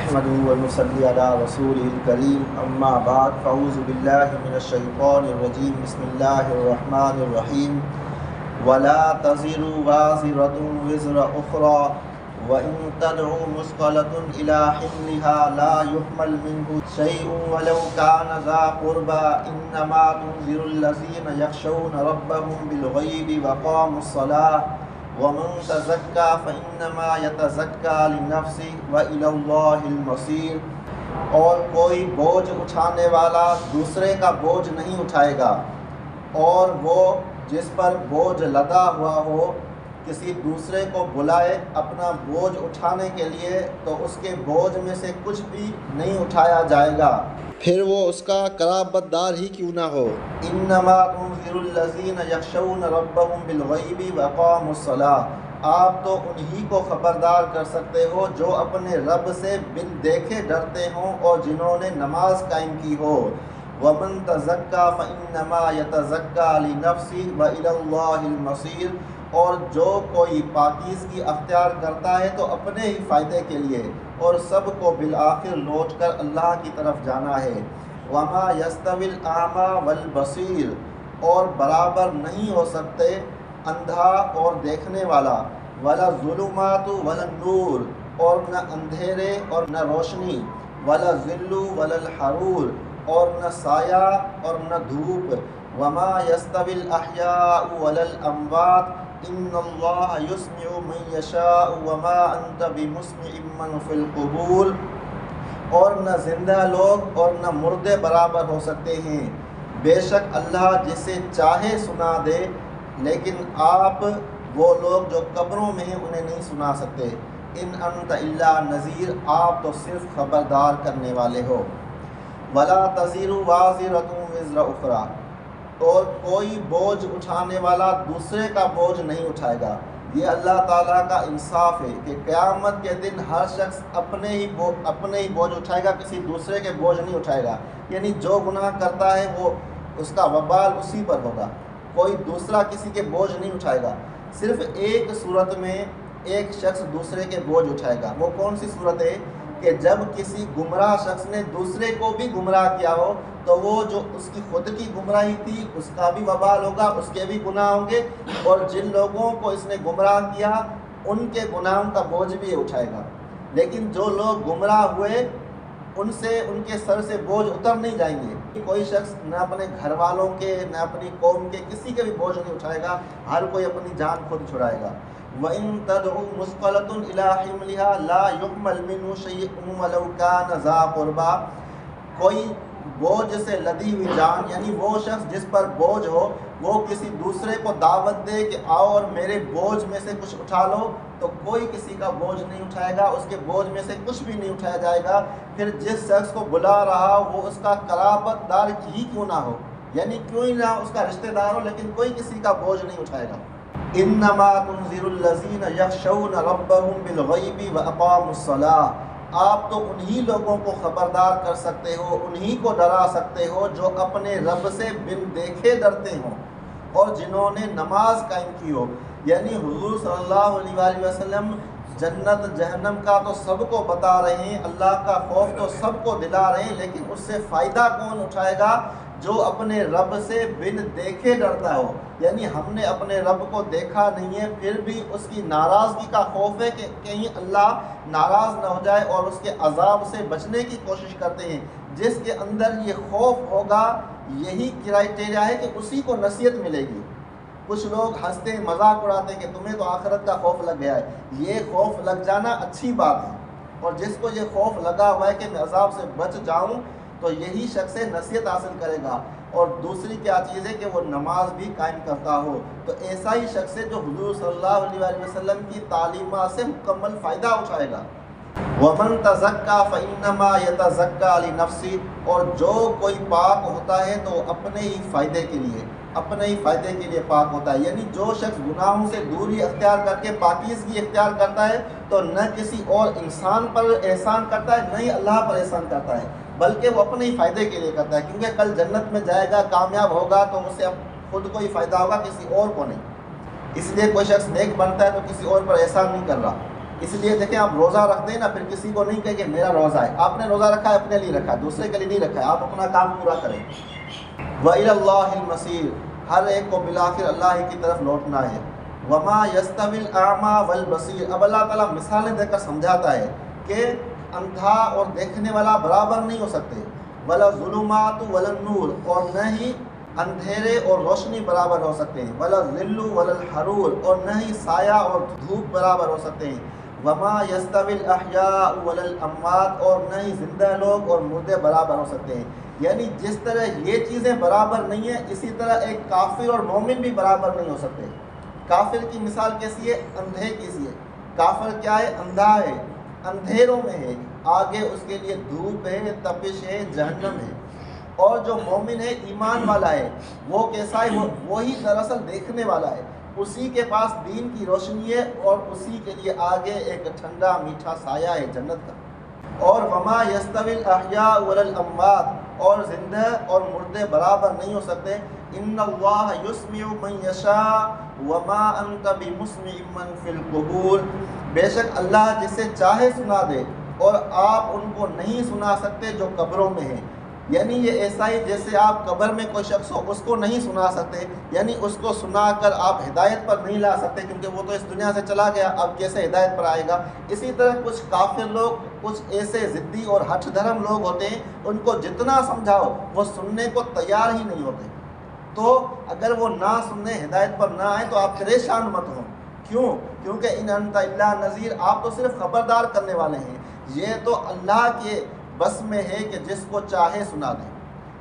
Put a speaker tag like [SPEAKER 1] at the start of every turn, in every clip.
[SPEAKER 1] نحمده ونصلي على رسوله الكريم اما بعد فاعوذ بالله من الشیطان الرجیم بسم اللہ الرحمن الرحیم ولا تزر وازرة وزر اخرى وان تدع مثقلة الى حملها لا يحمل منه شيء ولو كان ذا قربى انما تنذر الذين يخشون ربهم بالغيب وقاموا الصلاة ومن تزکا فإنما یتزکا لنفسہ وإلی اللہ المصیر۔ اور کوئی بوجھ اٹھانے والا دوسرے کا بوجھ نہیں اٹھائے گا، اور وہ جس پر بوجھ لدا ہوا ہو کسی دوسرے کو بلائے اپنا بوجھ اٹھانے کے لیے تو اس کے بوجھ میں سے کچھ بھی نہیں اٹھایا جائے گا، پھر وہ اس کا قرابت دار ہی کیوں نہ ہو۔ انما تنذر الذین یخشون ربهم بالغیب واقاموا الصلاۃ، آپ تو انہی کو خبردار کر سکتے ہو جو اپنے رب سے بن دیکھے ڈرتے ہوں اور جنہوں نے نماز قائم کی ہو۔ ومن تزکا فانما یتزکا لنفسہ والی اللہ المصیر، اور جو کوئی پاکیزگی اختیار کرتا ہے تو اپنے ہی فائدے کے لیے، اور سب کو بالآخر لوٹ کر اللہ کی طرف جانا ہے۔ وما یستوی الاعمی والبصیر، اور برابر نہیں ہو سکتے اندھا اور دیکھنے والا، ولا الظلمات ولا النور، اور نہ اندھیرے اور نہ روشنی، ولا الظل ولا الحرور، اور نہ سایہ اور نہ دھوپ۔ وما یستوی الاحیاء ولا الاموات ان اللہ یسمع من یشاء وما انت بمسمع من فی القبور، اور نہ زندہ لوگ اور نہ مردے برابر ہو سکتے ہیں، بے شک اللہ جسے چاہے سنا دے، لیکن آپ وہ لوگ جو قبروں میں ہیں انہیں نہیں سنا سکتے۔ ان انت الا نذیر، آپ تو صرف خبردار کرنے والے ہو۔ ولا تزر وازرة وزر اخرى، اور کوئی بوجھ اٹھانے والا دوسرے کا بوجھ نہیں اٹھائے گا۔ یہ اللہ تعالیٰ کا انصاف ہے کہ قیامت کے دن ہر شخص اپنے ہی بوجھ اٹھائے گا، کسی دوسرے کے بوجھ نہیں اٹھائے گا۔ یعنی جو گناہ کرتا ہے وہ اس کا وبال اسی پر ہوگا، کوئی دوسرا کسی کے بوجھ نہیں اٹھائے گا۔ صرف ایک صورت میں ایک شخص دوسرے کے بوجھ اٹھائے گا، وہ کون سی صورت ہے؟ کہ جب کسی گمراہ شخص نے دوسرے کو بھی گمراہ کیا ہو تو وہ جو اس کی خود کی گمراہی تھی اس کا بھی وبال ہوگا، اس کے بھی گناہ ہوں گے، اور جن لوگوں کو اس نے گمراہ کیا ان کے گناہوں کا بوجھ بھی اٹھائے گا۔ لیکن جو لوگ گمراہ ہوئے ان کے سر سے بوجھ اتر نہیں جائیں گے۔ کوئی شخص نہ اپنے گھر والوں کے نہ اپنی قوم کے کسی کے بھی بوجھ نہیں اٹھائے گا، ہر کوئی اپنی جان خود چھڑائے گا۔ وَإِن تَدْعُ مُثْقَلَةٌ إِلَىٰ حِمْلِهَا لَا يُحْمَلْ مِنْهُ شَيْءٌ وَلَوْ كَانَ ذَا قُرْبَىٰ، کوئی بوجھ سے لدی ہوئی جان، یعنی وہ شخص جس پر بوجھ ہو وہ کسی دوسرے کو دعوت دے کہ آؤ اور میرے بوجھ میں سے کچھ اٹھا لو، تو کوئی کسی کا بوجھ نہیں اٹھائے گا، اس کے بوجھ میں سے کچھ بھی نہیں اٹھایا جائے گا۔ پھر جس شخص کو بلا رہا وہ اس کا قرابت دار ہی کیوں نہ ہو، یعنی کیوں ہی نہ اس کا رشتہ دار ہو، لیکن کوئی کسی کا بوجھ نہیں اٹھائے گا۔ انما تنذر الذین یخشون ربهم بالغیب واقاموا الصلاۃ، آپ تو انہی لوگوں کو خبردار کر سکتے ہو، انہی کو ڈرا سکتے ہو جو اپنے رب سے بن دیکھے ڈرتے ہوں اور جنہوں نے نماز قائم کی ہو۔ یعنی حضور صلی اللہ علیہ وآلہ وسلم جنت جہنم کا تو سب کو بتا رہے ہیں، اللہ کا خوف تو سب کو دلا رہے ہیں، لیکن اس سے فائدہ کون اٹھائے گا؟ جو اپنے رب سے بن دیکھے ڈرتا ہو۔ یعنی ہم نے اپنے رب کو دیکھا نہیں ہے، پھر بھی اس کی ناراضگی کا خوف ہے کہ کہیں اللہ ناراض نہ ہو جائے، اور اس کے عذاب سے بچنے کی کوشش کرتے ہیں۔ جس کے اندر یہ خوف ہوگا، یہی کرائٹیریا ہے کہ اسی کو نصیحت ملے گی۔ کچھ لوگ ہنستے مذاق اڑاتے کہ تمہیں تو آخرت کا خوف لگ گیا ہے، یہ خوف لگ جانا اچھی بات ہے، اور جس کو یہ خوف لگا ہوا ہے کہ میں عذاب سے بچ جاؤں تو یہی شخص نصیحت حاصل کرے گا۔ اور دوسری کیا چیز ہے کہ وہ نماز بھی قائم کرتا ہو، تو ایسا ہی شخص ہے جو حضور صلی اللہ علیہ وآلہ وسلم کی تعلیمات سے مکمل فائدہ اٹھائے گا۔ وَمَن تَزَكَّىٰ فَإِنَّمَا يَتَزَكَّىٰ لِنَفْسِهِ، اور جو کوئی پاک ہوتا ہے تو اپنے ہی فائدے کے لیے پاک ہوتا ہے۔ یعنی جو شخص گناہوں سے دوری اختیار کر کے پاکیزگی اختیار کرتا ہے تو نہ کسی اور انسان پر احسان کرتا ہے، نہ ہی اللہ پر احسان کرتا ہے، بلکہ وہ اپنے ہی فائدے کے لیے کرتا ہے، کیونکہ کل جنت میں جائے گا، کامیاب ہوگا تو اسے خود کو ہی فائدہ ہوگا، کسی اور کو نہیں۔ اس لیے کوئی شخص نیک بنتا ہے تو کسی اور پر احسان نہیں کر رہا، اس لیے دیکھیں آپ روزہ رکھ دیں نا، پھر کسی کو نہیں کہیں کہ میرا روزہ ہے، آپ نے روزہ رکھا ہے اپنے لیے رکھا ہے، دوسرے کے لیے نہیں رکھا ہے، آپ اپنا کام پورا کریں۔ وَإِلَى اللَّهِ الْمَصِيرُ، ہر ایک کو بالآخر اللہ ہی کی طرف لوٹنا ہے۔ وَمَا يَسْتَوِي الْأَعْمَى وَالْبَصِيرُ، اب اللہ تعالیٰ مثالیں دے کر سمجھاتا ہے کہ اندھا اور دیکھنے والا برابر نہیں ہو سکتے، وَلَا الظُّلُمَاتُ وَلَا النُّورُ، اور نہ ہی اندھیرے اور روشنی برابر ہو سکتے ہیں، وَلَا الظِّلُّ وَلَا الْحَرُورُ، اور نہ ہی سایہ اور دھوپ برابر ہو سکتے ہیں، وَمَا يَسْتَوِي الْأَحْيَاءُ وَلَا الْأَمْوَاتُ، اور نہ ہی زندہ لوگ اور مردے برابر ہو سکتے ہیں۔ یعنی جس طرح یہ چیزیں برابر نہیں ہیں، اسی طرح ایک کافر اور مومن بھی برابر نہیں ہو سکتے۔ کافر کی مثال کیسی ہے؟ اندھے کی سی ہے۔ کافر کیا ہے؟ اندھا ہے، اندھیروں میں ہے، آگے اس کے لیے دھوپ ہے، تپش ہے، جہنم ہے۔ اور جو مومن ہے، ایمان والا ہے، وہ کیسا ہے؟ وہی دراصل دیکھنے والا ہے، اسی کے پاس دین کی روشنی ہے اور اسی کے لیے آگے ایک ٹھنڈا میٹھا سایہ ہے جنت کا۔ اور وما یستوی الاحیاء ولا الاموات، اور زندہ اور مردے برابر نہیں ہو سکتے۔ ان اللہ یسمع من یشاء وما انت بمسمع من فی القبور، بے شک اللہ جسے چاہے سنا دے اور آپ ان کو نہیں سنا سکتے جو قبروں میں ہیں۔ یعنی یہ ایسا ہی جیسے آپ قبر میں کوئی شخص ہو، اس کو نہیں سنا سکتے، یعنی اس کو سنا کر آپ ہدایت پر نہیں لا سکتے، کیونکہ وہ تو اس دنیا سے چلا گیا، اب کیسے ہدایت پر آئے گا۔ اسی طرح کچھ کافر لوگ، کچھ ایسے ضدی اور ہٹھ دھرم لوگ ہوتے ہیں، ان کو جتنا سمجھاؤ وہ سننے کو تیار ہی نہیں ہوتے۔ تو اگر وہ نہ سننے، ہدایت پر نہ آئیں تو آپ پریشان مت ہوں۔ کیوں؟ کیونکہ ان انت الا نذیر، آپ تو صرف خبردار کرنے والے ہیں۔ یہ تو اللہ کے بس میں ہے کہ جس کو چاہے سنا دے۔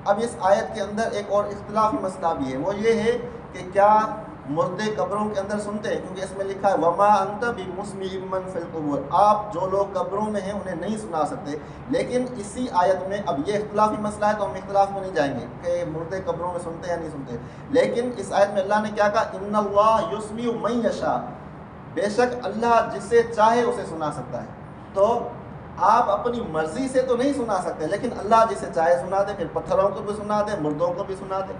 [SPEAKER 1] اب اس آیت کے اندر ایک اور اختلافی مسئلہ بھی ہے، وہ یہ ہے کہ کیا مردے قبروں کے اندر سنتے ہیں؟ کیونکہ اس میں لکھا ہے وما انت بمسمع من فی القبور، آپ جو لوگ قبروں میں ہیں انہیں نہیں سنا سکتے۔ لیکن اسی آیت میں، اب یہ اختلافی مسئلہ ہے تو ہم اختلاف میں نہیں جائیں گے کہ مردے قبروں میں سنتے ہیں یا نہیں سنتے، لیکن اس آیت میں اللہ نے کیا کہا؟ ان اللہ یسمع من یشاء، بے شک اللہ جسے چاہے اسے سنا سکتا ہے۔ تو آپ اپنی مرضی سے تو نہیں سنا سکتے، لیکن اللہ جسے چاہے سنا دے، پھر پتھروں کو بھی سنا دے، مردوں کو بھی سنا دے۔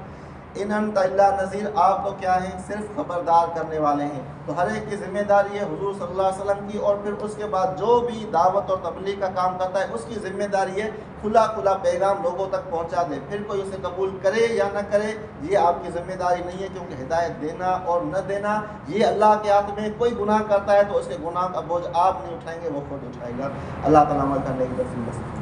[SPEAKER 1] ان انت الا نذیر، آپ تو کیا ہیں؟ صرف خبردار کرنے والے ہیں۔ تو ہر ایک کی ذمہ داری ہے حضور صلی اللہ علیہ وسلم کی، اور پھر اس کے بعد جو بھی دعوت اور تبلیغ کا کام کرتا ہے اس کی ذمہ داری ہے کھلا کھلا پیغام لوگوں تک پہنچا دے۔ پھر کوئی اسے قبول کرے یا نہ کرے یہ آپ کی ذمہ داری نہیں ہے، کیونکہ ہدایت دینا اور نہ دینا یہ اللہ کے ہاتھ میں۔ کوئی گناہ کرتا ہے تو اس کے گناہ کا بوجھ آپ نہیں اٹھائیں گے، وہ خود اٹھائے گا۔ اللہ تعالیٰ عمل کرنے کی توفیق نصیب